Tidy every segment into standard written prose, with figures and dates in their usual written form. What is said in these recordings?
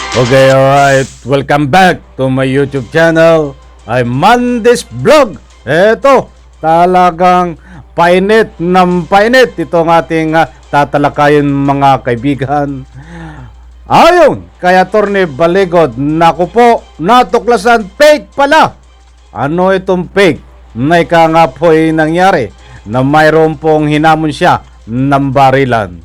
Okay, alright. Welcome back to my YouTube channel. I'm Mandes Vlog. Eto, talagang painit ng painit itong ating tatalakayin mga kaibigan. Ayon kay Atty. Baligod, naku po, natuklasan fake pala. Ano itong fake? Na ika nga po ay nangyari na mayroon pong hinamon siya ng barilan.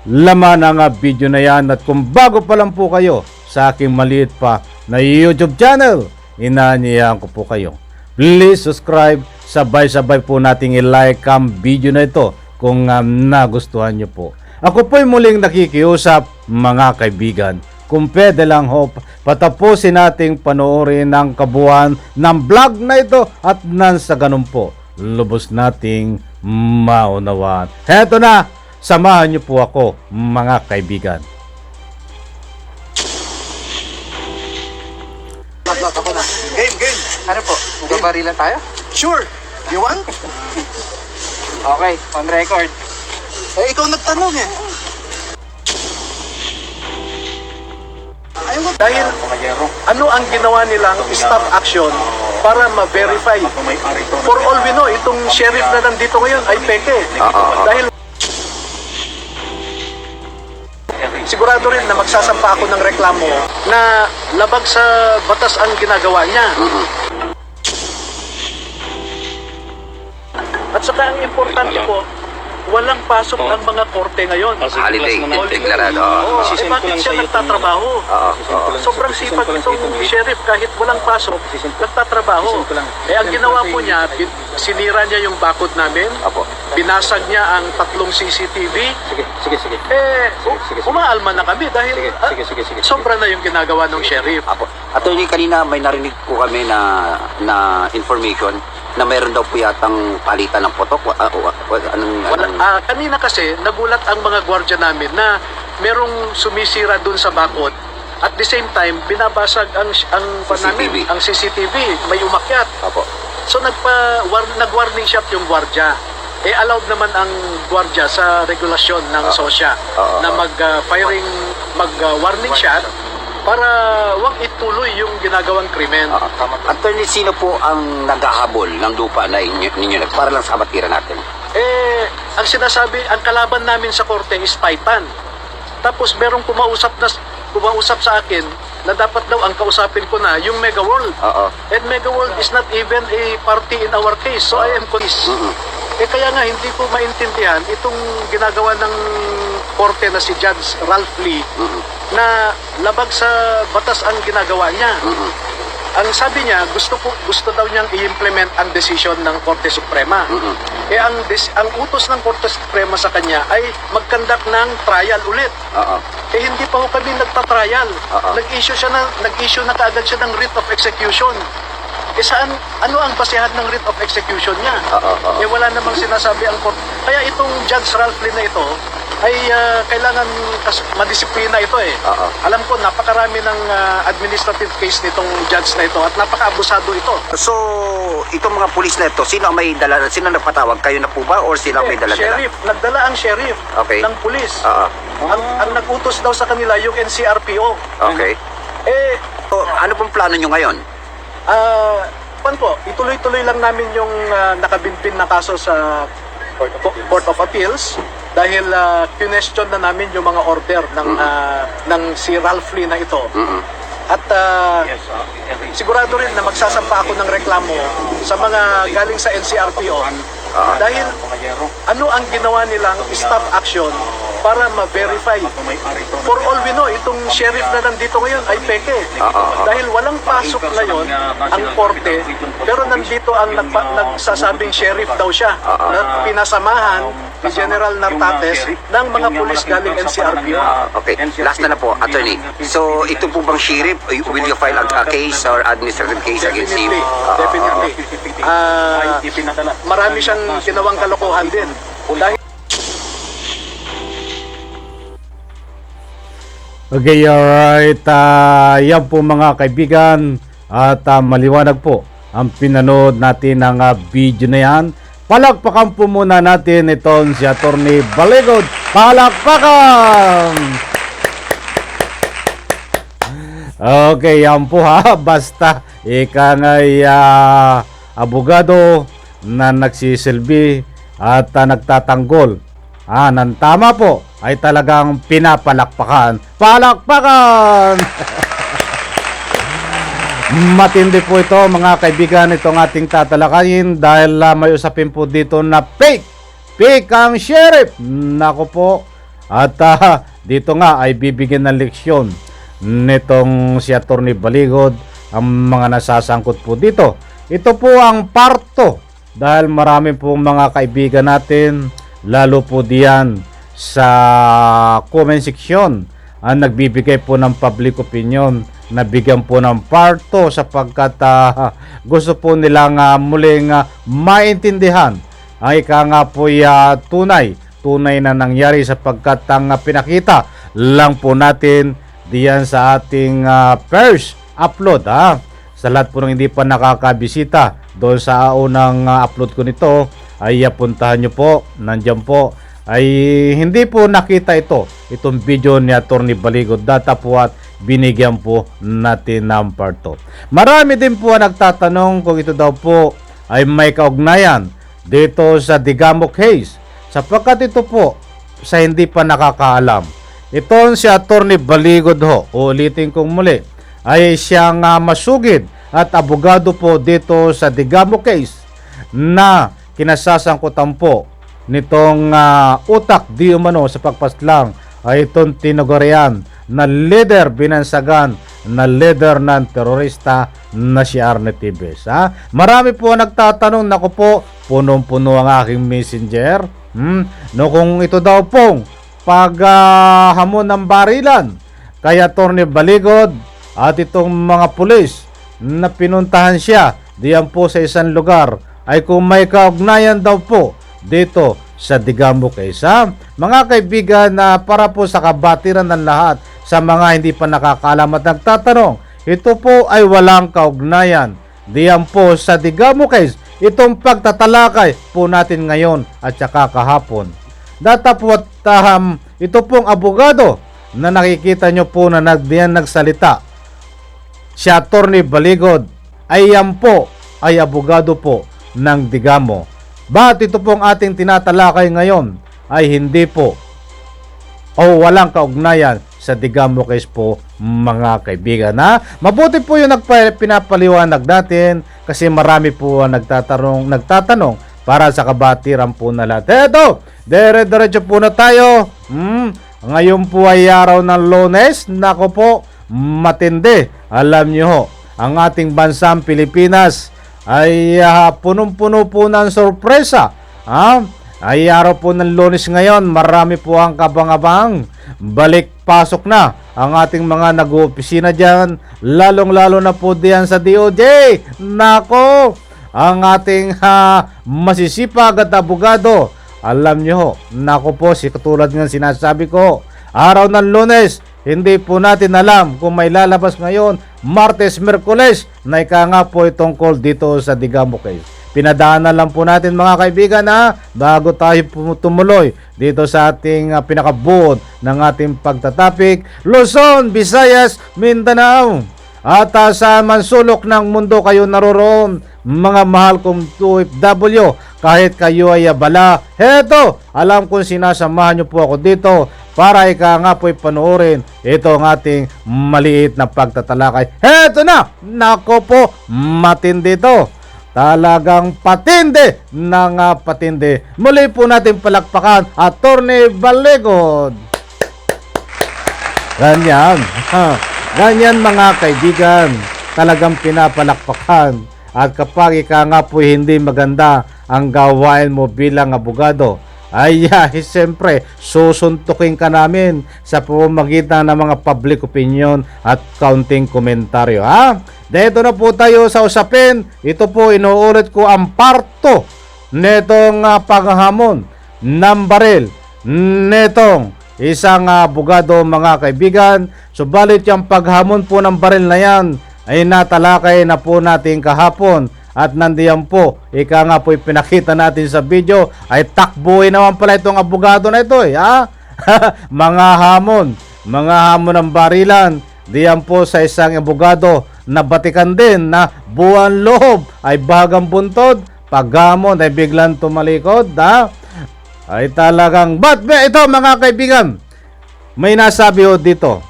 Laman ang video na yan, at kung bago pa lang po kayo sa aking maliit pa na YouTube channel, inaanyayahan ko po kayo. Please subscribe, sabay-sabay po nating i-like ang video na ito kung nagustuhan nyo po. Ako po'y muling nakikiusap mga kaibigan. Kung pwede lang ho, patapusin nating panoorin ang kabuuan ng vlog na ito at nang sa ganun po, lubos nating maunawaan. Heto na! Samahan niyo po ako, mga kaibigan. Game. Ano po? Magabarilan tayo? Sure. You want? Okay, on record. Eh, ikaw nagtanong eh. Dahil ano ang ginawa nilang stop action para ma-verify. For all we know, itong sheriff na nandito ngayon ay peke. Dahil sigurado rin na magsasampa ako ng reklamo na labag sa batas ang ginagawa niya. At saka ang importante po, walang pasok ang mga korte ngayon. Holiday, deklarado. Eh bakit siya nagtatrabaho? Sobrang sipag itong sheriff kahit walang pasok, nagtatrabaho. Eh ang ginawa po niya, sinira niya yung bakod namin, binasag niya ang 3 CCTV. Sige. Eh, umaalma na kami dahil sobra na yung ginagawa ng sheriff. Attorney, kanina may narinig po kami na information na mayroon daw po yatang palitan ng potok. Kanina kasi, nagulat ang mga gwardiya namin na merong sumisira dun sa bakod. At the same time, binabasag ang CCTV. ang CCTV, may umakyat. So nag-warning shot yung gwardiya. Eh allowed naman ang gwardiya sa regulasyon ng SOSYA na mag-warning shot para wag ituloy yung ginagawang krimen. Attorney, sino po ang naghahabol ng lupa na ninyo para lang sa kabatiran natin? Eh, ang sinasabi, ang kalaban namin sa korte is Titan. Tapos merong kumausap sa akin na dapat daw ang kausapin ko na yung Mega World. And Mega World is not even a party in our case. So I am confused. Eh kaya nga hindi ko maintindihan itong ginagawa ng korte na si Judge Ralph Lee na labag sa batas ang ginagawa niya. Ang sabi niya, gusto daw niyang i-implement ang decision ng Korte Suprema. Eh ang utos ng Korte Suprema sa kanya ay mag-conduct ng trial ulit. Eh hindi pa ho kami nagpa-trial. Nag-issue na kaagad siya ng writ of execution. Eh ano ang basehan ng writ of execution niya? Eh wala namang sinasabi ang court. Kaya itong Judge Ralph Lee na ito ay kailangan madisiplina ito eh. Alam ko napakarami ng administrative case nitong judge na ito at napaka-abusado ito. So, itong mga pulis na ito, sino ang may dala? Sino nagpatawag? Kayo na po ba? Or sila may dala-dala? Sheriff, nagdala ang sheriff ng pulis. Ang nag-utos daw sa kanila yung NCRPO. Okay. Eh, So, ano pong plano nyo ngayon? ituloy-tuloy lang namin yung nakabinpin na kaso sa Court of Appeals dahil question na namin yung mga order ng si Ralph Lee na ito. At sigurado rin na magsasampa ako ng reklamo sa mga galing sa NCRPO dahil ano ang ginawa nilang stop action para ma-verify. For all we know, itong sheriff na nandito ngayon ay peke. Dahil walang pasok ngayon ang korte, pero nandito ang nagsasabing sheriff daw siya na pinasamahan ni General Nartates ng mga pulis galing NCRPO. Okay, last na po, attorney. So, ito po bang sheriff, will you file a case or administrative case against him? Definitely. Marami siyang ginawang kalokohan din. Dahil Okay, alright. Yan po mga kaibigan. At maliwanag po ang pinanood natin ng video na yan. Palakpakan po muna natin itong si Atty. Baligod. Palakpakan! Okay, yan po ha. Basta ika nga'y abogado na nagsisilbi at nagtatanggol. Ng tama po ay talagang pinapalakpakan. Palakpakan! Matindi po ito mga kaibigan, itong ating tatalakayin dahil may usapin po dito na fake ang sheriff. Nako po. At dito nga ay bibigyan ng leksyon nitong si Atty. Baligod ang mga nasasangkot po dito. Ito po ang parto dahil marami po mga kaibigan natin, lalo po diyan sa comment section, ang nagbibigay po ng public opinion na bigyan po ng parto sapagkat gusto po nilang muling maintindihan ang ika nga po tunay na nangyari sapagkat ang pinakita lang po natin diyan sa ating first upload sa lahat po ng hindi pa nakakabisita doon sa unang upload ko nito ay puntahan nyo po, nandyan po ay hindi po nakita itong video ni Atty. Baligod. Data po at binigyan po natin ng part 2. Marami din po nagtatanong kung ito daw po ay may kaugnayan dito sa Digamo case sapagkat ito po sa hindi pa nakakaalam. Itong si Atty. Baligod ulitin kong muli, ay siyang masugid at abogado po dito sa Digamo case na kinasasangkutan po nitong utak di umano sa pagpaslang ay itong tinugurian na leader binansagan na leader ng terorista na si Arne Tibes. Marami po nagtatanong, naku po, punong-puno ang aking messenger. No, kung ito daw pong paghamon ng barilan kay Atty. Baligod at itong mga pulis na pinuntahan siya diyan po sa isang lugar ay kung may kaugnayan daw po dito sa Digamo case. Mga kaibigan, para po sa kabatiran ng lahat sa mga hindi pa nakakaalam at nagtatanong, ito po ay walang kaugnayan diyan po sa Digamo case. Itong pagtatalakay po natin ngayon at saka kahapon. Data po at ito pong abogado na nakikita nyo po na nagsalita, si Atty. Baligod ay yan po ay abogado po ng Digamo. Bakit ito pong ating tinatalakay ngayon ay hindi po o walang kaugnayan sa Digamo case po mga kaibigan. Mabuti po yung pinapaliwanag natin kasi marami po ang nagtatanong para sa kabatiran po na lahat. Eto, dire-diretso po na tayo. Ngayon po ay araw ng Lunes. Nako po, matindi. Alam nyo ho, ang ating bansang Pilipinas ay punong-puno po ng sorpresa. Ay araw po ng Lunes ngayon, marami po ang kabang-abang. Balik-pasok na ang ating mga nag-oopisina dyan, lalong-lalo na po diyan sa DOJ. Nako, ang ating masisipag at abogado. Alam nyo, nako po, katulad ng sinasabi ko, araw ng Lunes, hindi po natin alam kung may lalabas ngayon, Martes, Merkules, na ika nga po itong call dito sa Digamo case. Pinadaanan lang po natin mga kaibigan bago tayo tumuloy dito sa ating pinakabuod ng ating pagtatapik, Luzon, Visayas, Mindanao. At sa mansulok ng mundo kayo naroroon, mga mahal kong OFW, kahit kayo ay abala, heto, alam kong sinasamahan nyo po ako dito para ika nga po'y panoorin ito ang ating maliit na pagtatalakay. Heto na! Nako po, matindi ito. Talagang patindi ng patindi. Muli po natin palakpakan Atty. Baligod. Ganyan. Ganyan mga kaibigan. Talagang pinapalakpakan. At kapag ika nga po hindi maganda ang gawain mo bilang abogado, ay siyempre susuntukin ka namin sa pamamagitan ng mga public opinion at counting komentaryo. Dito na po tayo sa usapin. Ito po inuulit ko ang parto netong paghahamon ng baril netong isang abogado mga kaibigan. Subalit yung paghamon po ng baril na yan ay natalakay na po natin kahapon. At nandiyan po, ika nga po pinakita natin sa video, ay takbuhin naman pala itong abogado na ito. Mga hamon ng barilan diyan po sa isang abogado na batikan din na buwan loob ay bagang buntod, paggamon ay biglang tumalikod, ay talagang, but ito mga kaibigan, may nasabi ho dito,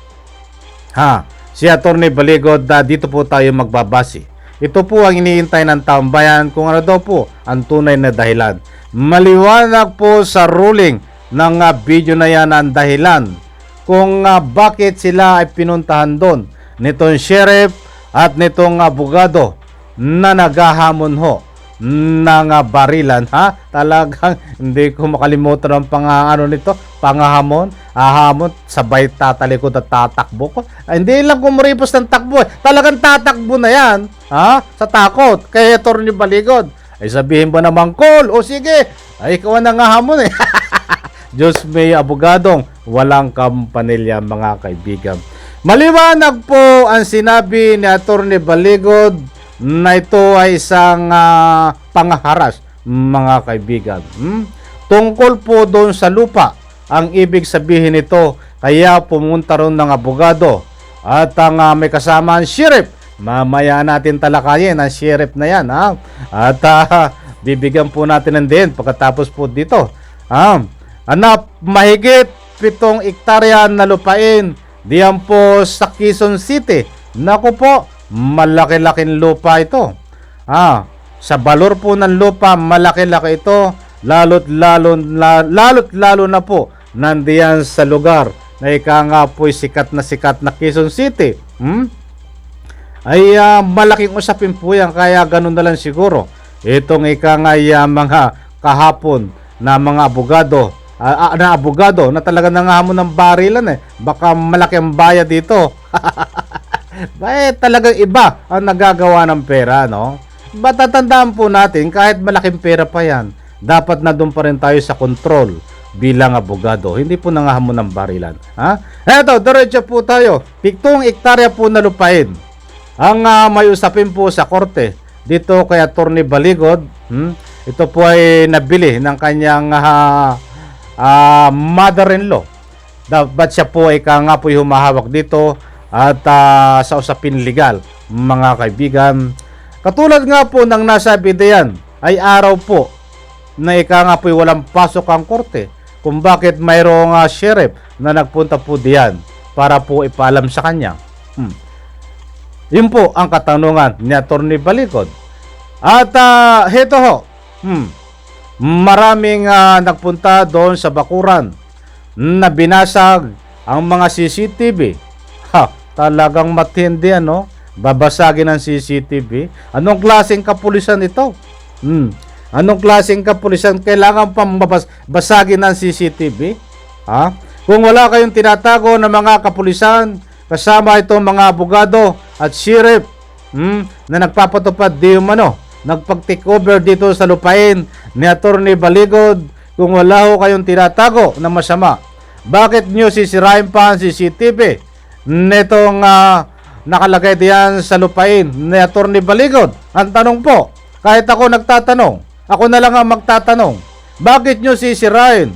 si Atty. Baligod, dito po tayo magbabase. Ito po ang iniintay ng taong bayan kung ano daw po ang tunay na dahilan. Maliwanag po sa ruling ng video na yan ang dahilan kung bakit sila ay pinuntahan doon nitong sheriff at nitong abogado na naghahamon ho ng barilan. Talagang hindi ko makalimutan ang pangahamon, sabay tatalikod at tatakbo ko. Hindi lang kumuripos ng takbo, talagang tatakbo na yan, sa takot kay Atty. Baligod. Ay sabihin ba naman, call, o sige, ay ikaw ang nangahamon Diyos may abogadong walang kampanilya mga kaibigan. Maliwanag po ang sinabi ni Atty. Baligod na ito ay isang pangharas mga kaibigan. Tungkol po doon sa lupa ang ibig sabihin nito, kaya pumunta ron ng abogado at ang may kasama ang sheriff. Mamaya natin talakayin ang sheriff na yan, at bibigyan po natin ng din pagkatapos po dito. Mahigit 7 hektarya na lupain diyan po sa Quezon City. Naku po, malaki-laking lupa ito. Sa balor po ng lupa, malaki-laki ito, lalo't lalo na po nandiyan sa lugar na ika nga po'y sikat na Quezon City. Ay malaking usapin po yan, kaya ganun na lang siguro itong ika nga mga kahapon na mga abogado na talaga nangahamon ng barilan baka malaki ang bayad dito. Talagang iba ang nagagawa ng pera, no? Matatandaan po natin, kahit malaking pera pa yan, dapat na doon pa rin tayo sa control bilang abogado. Hindi po nangahamon ng barilan. Eto, diretso po tayo. 7 hektarya po na lupain ang may usapin po sa korte dito kay Atty. Baligod. Ito po ay nabili ng kanyang mother-in-law. Dapat siya po ay nga po humahawak dito at sa usapin legal mga kaibigan. Katulad nga po ng nasabi diyan ay araw po na nga po walang pasok ang korte kung bakit mayroong sheriff na nagpunta po diyan para po ipaalam sa kanya. Yun po ang katanungan ni Atty. Baligod. At heto ho, maraming nagpunta doon sa bakuran na binasag ang mga CCTV. Talagang matindi, babasagin ang CCTV. Anong klaseng kapulisan ito? Anong klaseng kapulisan kailangan pang basagin ng CCTV? Kung wala kayong tinatago ng mga kapulisan, kasama itong mga abogado at sheriff na nagpapatupad di umano, nagpag-take over dito sa lupain ni Atty. Baligod, kung wala ho kayong tinatago na masama, bakit nyo sisirain pa ang CCTV netong nakalagay diyan sa lupain ni Atty. Baligod? Ang tanong po, kahit ako nagtatanong, ako na lang ang magtatanong, bakit nyo sisirain?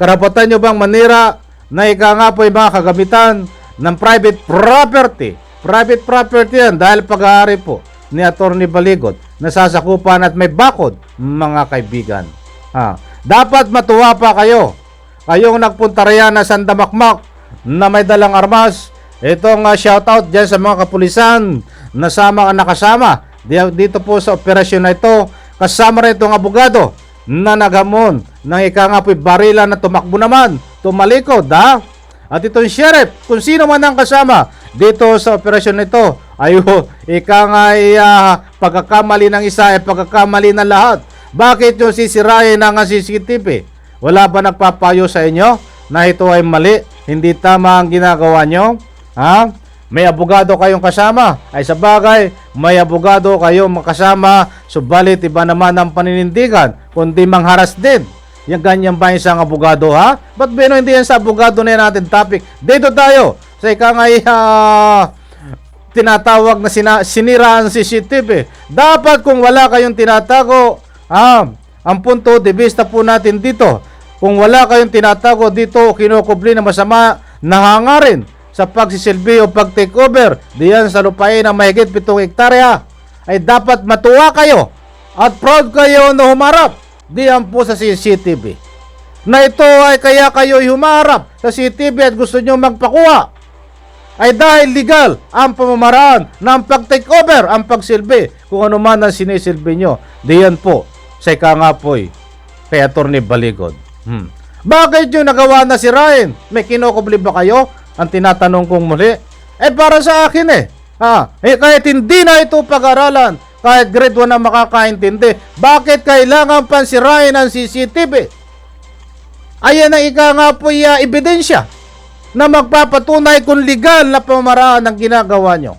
Karapatan nyo bang manira na ika nga po yung mga kagamitan ng private property? Private property yan dahil pag-aari po ni Atty. Baligod, nasasakupan at may bakod mga kaibigan. Dapat matuwa pa kayo. Kayong nagpunta riyan na sandamakmak na may dalang armas. Itong shoutout dyan sa mga kapulisan na nakasama dito po sa operasyon na ito. Kasama rin itong abogado na naghamon ng ika nga po'y barila na tumakbo naman, tumalikod, At itong sheriff, kung sino man ang kasama dito sa operasyon nito, ika nga pagkakamali ng isa ay pagkakamali ng lahat. Bakit yung sisirain ng CCTV? Wala ba nagpapayo sa inyo na ito ay mali, hindi tama ang ginagawa nyo? May abogado kayong kasama. Ay sa bagay, may abogado kayong makasama, subalit iba naman ang paninindigan, kundi mangharas din. Yung ganyan ba isang abogado, Ba't hindi yan sa abogado na yan natin topic? Dito tayo sa tinatawag na sinira ang CCTV. Dapat kung wala kayong tinatago, ang punto de vista po natin dito, kung wala kayong tinatago dito, kinukubli na masama, nahangarin sa pagsisilbi o pag-takeover diyan sa lupain ng mahigit 7 hektarya, ay dapat matuwa kayo at proud kayo na humarap diyan po sa CCTV. Na ito ay kaya kayo humarap sa CCTV at gusto nyo magpakuha ay dahil legal ang pamamaraan ng pag-takeover, ang pagsilbi, kung ano man ang sinisilbi nyo. Diyan po sa ikangapoy kay Atty. Baligod. Bakit yung nagawa na si Ryan? May kinukubli ba kayo? Ang tinatanong kong muli. Para sa akin kahit hindi na ito pag-aralan, kahit grade 1 na makakaintindi, bakit kailangan pansirain ang CCTV? Ayan ang ikangapoy ebidensya na magpapatunay kung legal na pamamaraan ang ginagawa nyo.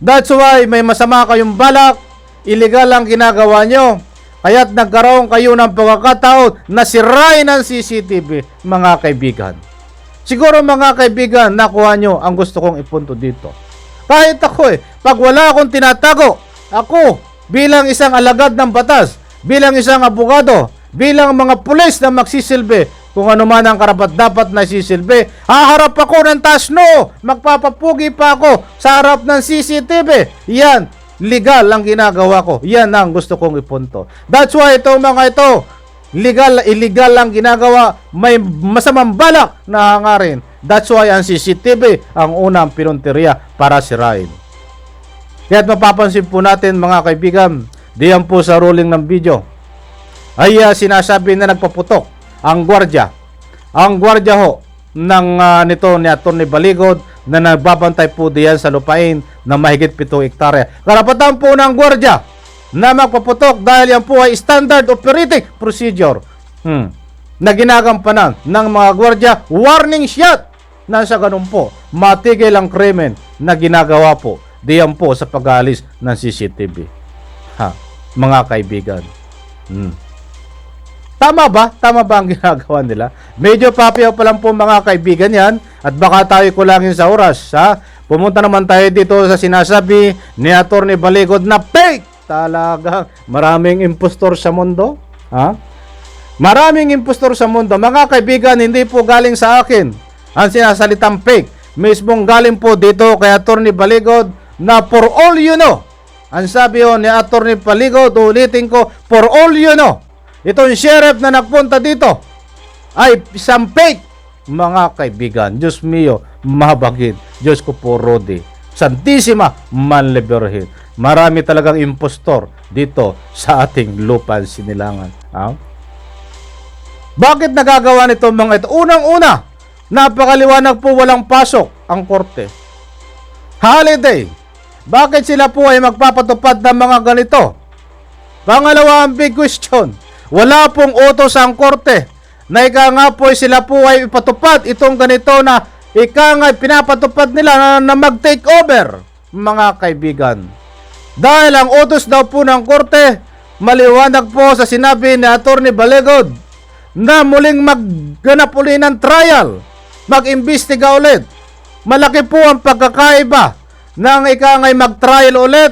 That's why may masama kayong balak, illegal ang ginagawa nyo, kaya't nagkaroon kayo ng pagkakataon na sirain ang CCTV, mga kaibigan. Siguro mga kaibigan, nakuha nyo ang gusto kong ipunto dito. Kahit ako pag wala akong tinatago, ako bilang isang alagad ng batas, bilang isang abogado, bilang mga pulis na magsisilbi, kung ano man ang karapat-dapat na sisilbi, haharap ako ng taas noo, magpapapugi pa ako sa harap ng CCTV. Yan, legal ang ginagawa ko. Yan ang gusto kong ipunto. That's why itong mga ito, legal, illegal ang ginagawa, may masamang balak na hangarin. That's why ang CCTV ang unang pinunteriya para sirain. Kaya't mapapansin po natin mga kaibigan, diyan po sa ruling ng video, ay sinasabi na nagpaputok ang gwardiya. Ang gwardiya ho ng nito ni Atty. Baligod na nagbabantay po diyan sa lupain na mahigit 7 hektarya. Karapatan po ng gwardiya na magpaputok dahil yan po ay standard operating procedure na ginagampanan ng mga gwardiya. Warning shot na sa ganun po matigil ang krimen na ginagawa po diyan po sa pag-aalis ng CCTV. Mga kaibigan. Tama ba? Tama ba ang ginagawa nila? Medyo papiyaw pa lang po mga kaibigan yan at baka tayo kulangin sa oras. Pumunta naman tayo dito sa sinasabi ni Atty. Baligod na fake! Talaga, maraming impostor sa mundo. Maraming impostor sa mundo. Mga kaibigan, hindi po galing sa akin ang sinasalitang fake. Mismong galing po dito kay Atty. Baligod na for all you know. Ang sabi ni Atty. Baligod, ulitin ko, for all you know, itong sheriff na nagpunta dito ay isang fake, mga kaibigan. Diyos mio, mahabagin. Diyos ko po, Rodi. Santissima Manliberhin. Marami talagang impostor dito sa ating lupan sinilangan. Bakit nagagawa nito mga ito? Unang-una, napakaliwanag po walang pasok ang korte. Holiday. Bakit sila po ay magpapatupad ng mga ganito? Pangalawa, ang big question. Wala pong utos ang korte na ika nga po sila po ay ipatupad itong ganito na ika nga pinapatupad nila na mag-take over, mga kaibigan. Dahil ang utos daw po ng korte, maliwanag po sa sinabi ni Atty. Baligod na muling magganap uli ng trial, mag-imbestiga ulit. Malaki po ang pagkakaiba ng ika nga mag-trial ulit,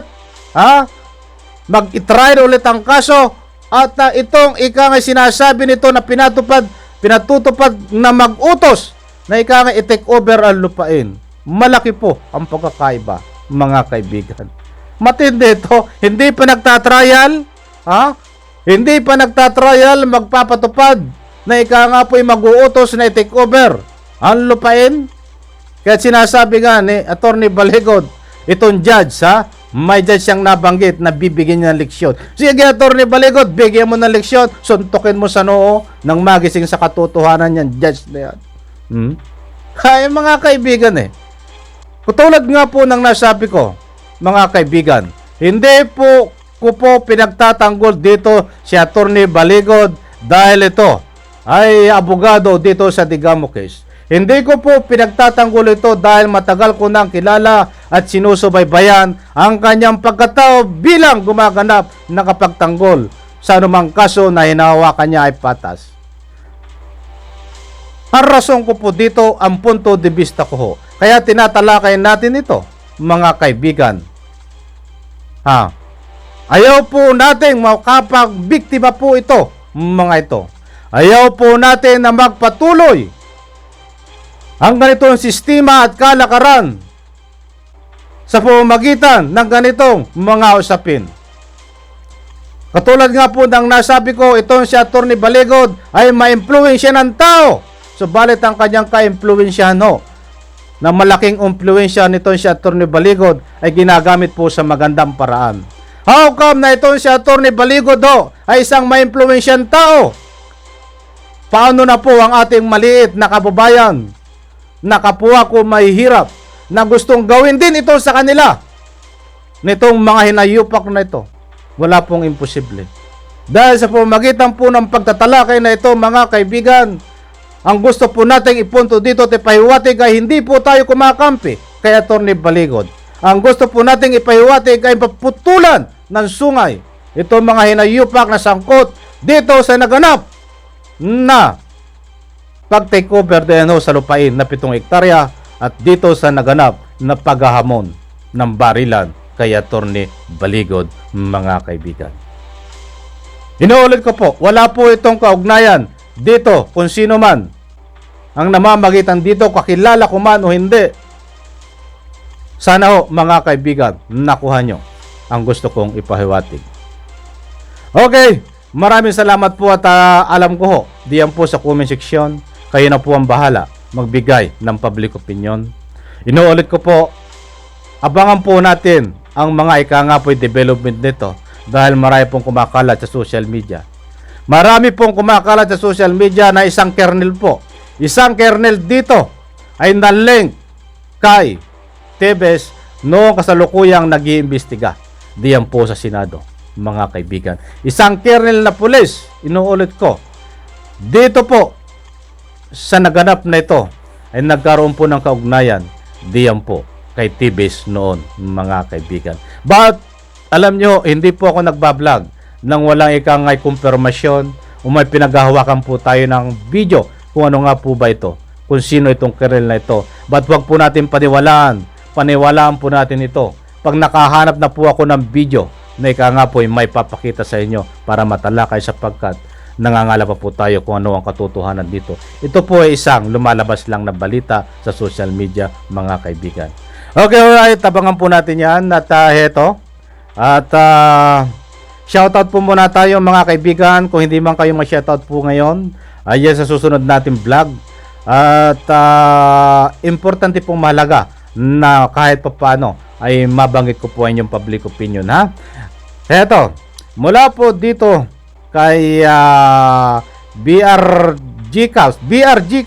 mag-trial ulit ang kaso. At itong ika nga sinasabi nito na pinatutupad na mag-utos na ika nga i-take over ang lupain. Malaki po ang pagkakaiba, mga kaibigan. Matindi ito. Hindi pa nagtatrial, hindi pa nagtatrial, magpapatupad na ika nga po mag-uutos na i-take over ang lupain. Kaya sinasabi nga ni Atty. Baligod, itong judge, may judge siyang nabanggit na bibigyan niya ng leksyon. Sige, Atty. Baligod, bigyan mo ng leksyon, suntukin mo sa noo nang magising sa katotohanan yan, judge na yan. Kaya mga kaibigan katulad nga po ng nasabi ko, mga kaibigan, hindi po ko po pinagtatanggol dito si Atty. Baligod dahil ito ay abogado dito sa Digamo case. Hindi ko po pinagtatanggol ito dahil matagal ko nang kilala at sinusubaybayan ang kanyang pagkatao bilang gumaganap na kapagtanggol sa anumang kaso na hinahawakan niya ay patas. Ang rason ko po dito, ang punto de vista ko ho. Kaya tinatalakay natin ito, mga kaibigan. Ayaw po natin makapagbiktima po ito, mga ito. Ayaw po natin na magpatuloy ang ganitong sistema at kalakaran sa pamamagitan ng ganitong mga usapin. Katulad nga po ng nasabi ko, itong si Atty. Baligod ay ma-impluwensya ng tao. Subalit ang kanyang ka-impluwensyahan na malaking impluwensya nitong si Atty. Baligod ay ginagamit po sa magandang paraan. How come na itong si Atty. Baligod ay isang ma-impluwensyang tao? Paano na po ang ating maliit na kababayan na kapwa ko may hirap na gustong gawin din ito sa kanila nitong mga hinayupak na ito? Wala pong imposible. Dahil sa pamamagitan po ng pagtatalakay na ito, mga kaibigan, ang gusto po nating ipunto dito at ipahiwatig ay hindi po tayo kumakampi kay Atty. Baligod. Ang gusto po nating ipahiwatig ay paputulan ng sungay ito mga hinayupak na sangkot dito sa naganap na pag-takeover din sa lupain na 7 hektarya at dito sa naganap na paghahamon ng barilan kay Atty. Baligod, mga kaibigan. Inuulit ko po, wala po itong kaugnayan dito kung sino man ang namamagitan dito, kakilala ko man o hindi. Sana ho, mga kaibigan, nakuha nyo ang gusto kong ipahiwatig. Okay, maraming salamat po at alam ko ho, diyan po sa comment section, kayo na po ang bahala magbigay ng public opinion. Inuulit ko po, abangan po natin ang mga ikangapoy development nito dahil marami pong kumakalat sa social media. Marami pong kumakalat sa social media na isang kernel po. Isang kernel dito ay nalink kay Tebes noong kasalukuyang nag-iimbestiga diyan po sa Senado, mga kaibigan. Isang kernel na pulis, inuulit ko, dito po sa naganap na ito ay nagkaroon po ng kaugnayan diyan po kay Tebes noon, mga kaibigan. But alam nyo, hindi po ako nagbablog nang walang ikangay kumpirmasyon o may pinaghahawakan po tayo ng video kung ano nga po ba ito, kung sino itong kernel na ito. But wag po natin paniwalaan po natin ito. Pag nakahanap na po ako ng video na ikanga po ay may papakita sa inyo para matalakay sapagkat nangangala pa po tayo kung ano ang katotohanan dito. Ito po ay isang lumalabas lang na balita sa social media, mga kaibigan. Okay, alright, tabangan po natin yan at heto. At shoutout po muna tayo, mga kaibigan. Kung hindi man kayo ma-shoutout po ngayon, ayan sa susunod natin vlog. At importante pong mahalaga na kahit pa paano ay mabanggit ko po inyong public opinion, ha. Heto, mula po dito kay BRG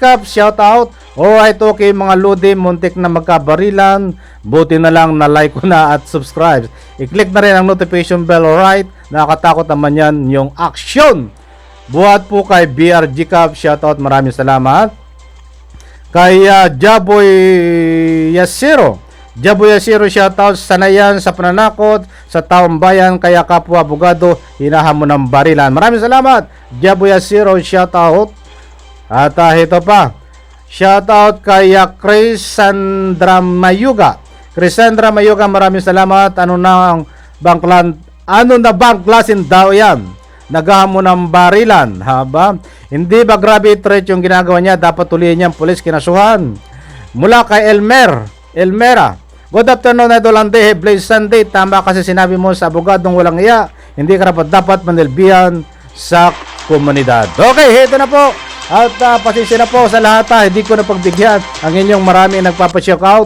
Caps, shoutout. Alright, okay mga lodi, muntik na magkabarilan. Buti na lang na like ko na at subscribe. I-click na rin ang notification bell, alright? Nakakatakot naman yan yung action. Buhat po kay BRG Cup, shoutout, maraming salamat. Kay Jaboy Yasiro, shoutout, sanayan sa pananakot sa taong bayan, kaya kapwa abogado hinahamon ng barilan. Maraming salamat, Jaboy Yasiro, shoutout. At ito pa, shoutout kay Crisandra Mayuga, maraming salamat. Ano na bang klasin daw yan? Naghahamon ng barilan, haba? Hindi ba grabe threat yung ginagawa niya? Dapat tuloyin niyang pulis kinasuhan. Mula kay Elmera, good afternoon, Idol Andy, Blaze Sunday. Tama kasi sinabi mo sa abogadong walang iya, hindi ka dapat manilbihan sa komunidad. Okay, ito na po. At pasensya na po sa lahat, hindi ko na pagbigyan ang inyong marami nagpapa-check out.